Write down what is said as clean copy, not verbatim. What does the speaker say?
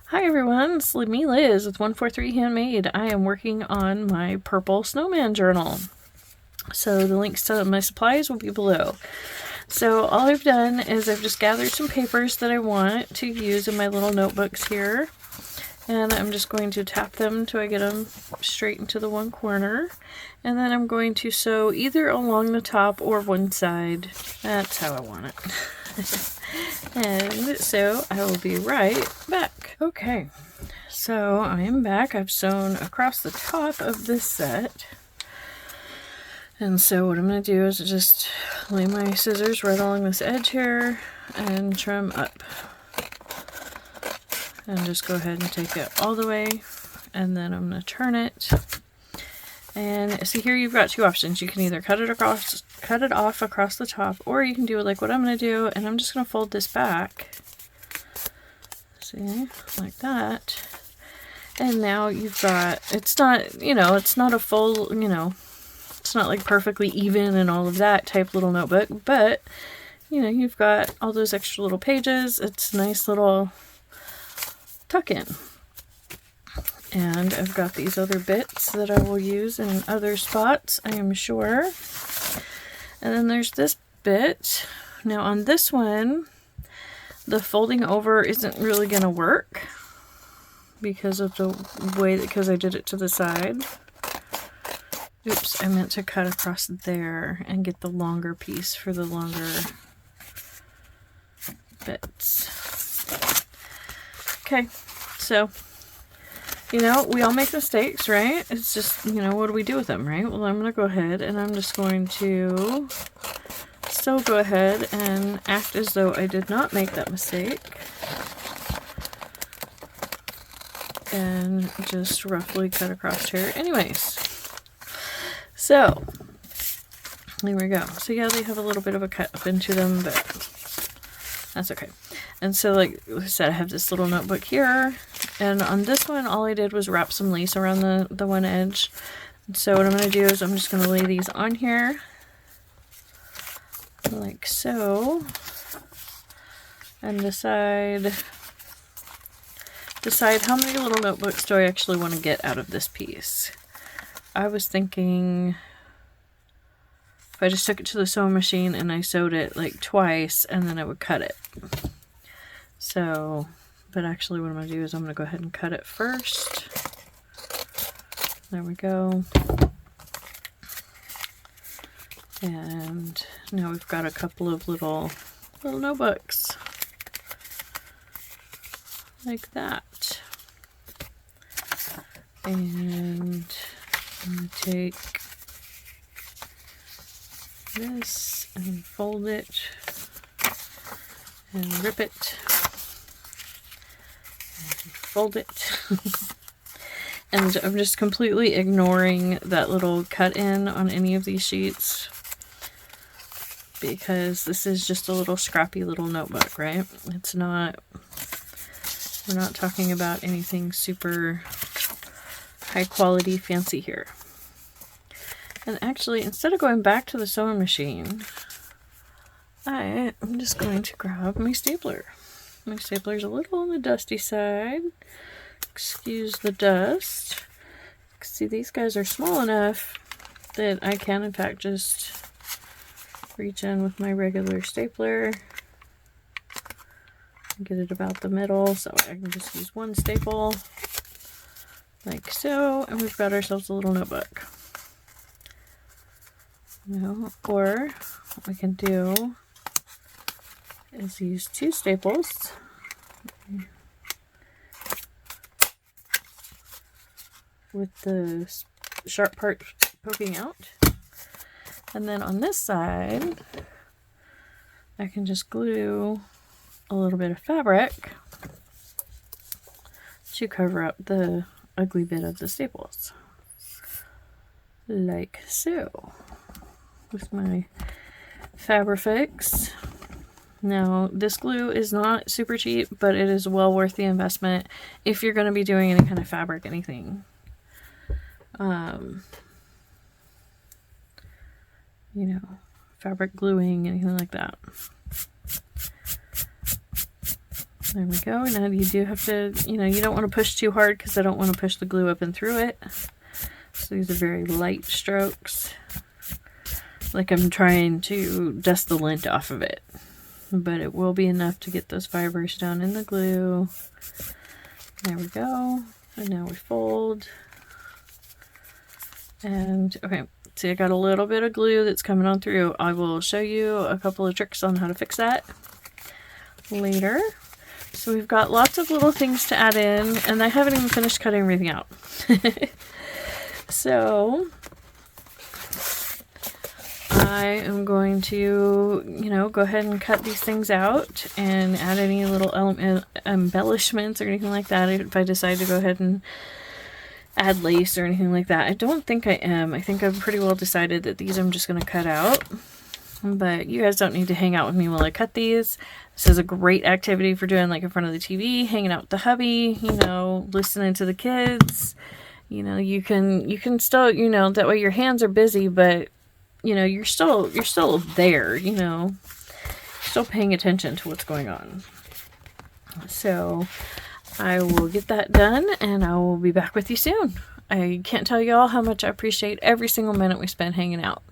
Hi everyone, it's me Liz with 143 Handmade. I am working on my purple snowman journal. So the links to my supplies will be below. So all I've done is I've just gathered some papers that I want to use in my little notebooks here. And I'm just going to tap them till I get them straight into the one corner. And then I'm going to sew either along the top or one side. That's how I want it. And so I will be right back. Okay, so I am back. I've sewn across the top of this set. And so what I'm going to do is just lay my scissors right along this edge here and trim up. And just go ahead and take it all the way. And then I'm going to turn it. And see, here you've got two options. You can either cut it off across the top, or you can do like what I'm going to do, and I'm just going to fold this back. See, like that. And now you've got, it's not, you know, it's not a full, you know, it's not like perfectly even and all of that type little notebook, but, you know, you've got all those extra little pages. It's a nice little tuck in. And I've got these other bits that I will use in other spots, I am sure. And then there's this bit. Now on this one, the folding over isn't really going to work because of the way, because I did it to the side. Oops, I meant to cut across there and get the longer piece for the longer bits. Okay, so, you know, we all make mistakes, right? It's just, you know, what do we do with them, right? Well, I'm going to go ahead and I'm just going to still go ahead and act as though I did not make that mistake. And just roughly cut across here. Anyways, so there we go. So yeah, they have a little bit of a cut up into them, but that's okay. And so like I said, I have this little notebook here, and on this one all I did was wrap some lace around the one edge. So what I'm going to do is I'm just going to lay these on here like so, and decide how many little notebooks do I actually want to get out of this piece. I was thinking if I just took it to the sewing machine and I sewed it like twice and then I would cut it. So, but actually what I'm going to do is I'm going to go ahead and cut it first. There we go. And now we've got a couple of little notebooks. Like that. And I'm going to take this and fold it and rip it and fold it. And I'm just completely ignoring that little cut in on any of these sheets because this is just a little scrappy little notebook, right? It's not, we're not talking about anything super high quality fancy here. And actually, instead of going back to the sewing machine, I am just going to grab my stapler. My stapler's a little on the dusty side. Excuse the dust. See, these guys are small enough that I can in fact just reach in with my regular stapler and get it about the middle, so I can just use one staple like so, and we've got ourselves a little notebook. You know, or what we can do is use two staples. With the sharp part poking out. And then on this side, I can just glue a little bit of fabric to cover up the ugly bit of the staples. Like so. With my Fabrifix. Now, this glue is not super cheap, but it is well worth the investment if you're going to be doing any kind of fabric, anything. You know, fabric gluing, anything like that. There we go. Now you do have to, you know, you don't want to push too hard because I don't want to push the glue up and through it. So these are very light strokes. Like I'm trying to dust the lint off of it. But it will be enough to get those fibers down in the glue. There we go. And now we fold. And okay, see I got a little bit of glue that's coming on through. I will show you a couple of tricks on how to fix that later. So we've got lots of little things to add in, and I haven't even finished cutting everything out. So I am going to, you know, go ahead and cut these things out and add any little embellishments or anything like that if I decide to go ahead and add lace or anything like that. I don't think I am. I think I've pretty well decided that these I'm just going to cut out. But you guys don't need to hang out with me while I cut these. This is a great activity for doing like in front of the TV, hanging out with the hubby, you know, listening to the kids. You know, you can still, you know, that way your hands are busy, but you know, you're still there, you know, still paying attention to what's going on. So I will get that done and I will be back with you soon. I can't tell you all how much I appreciate every single minute we spend hanging out.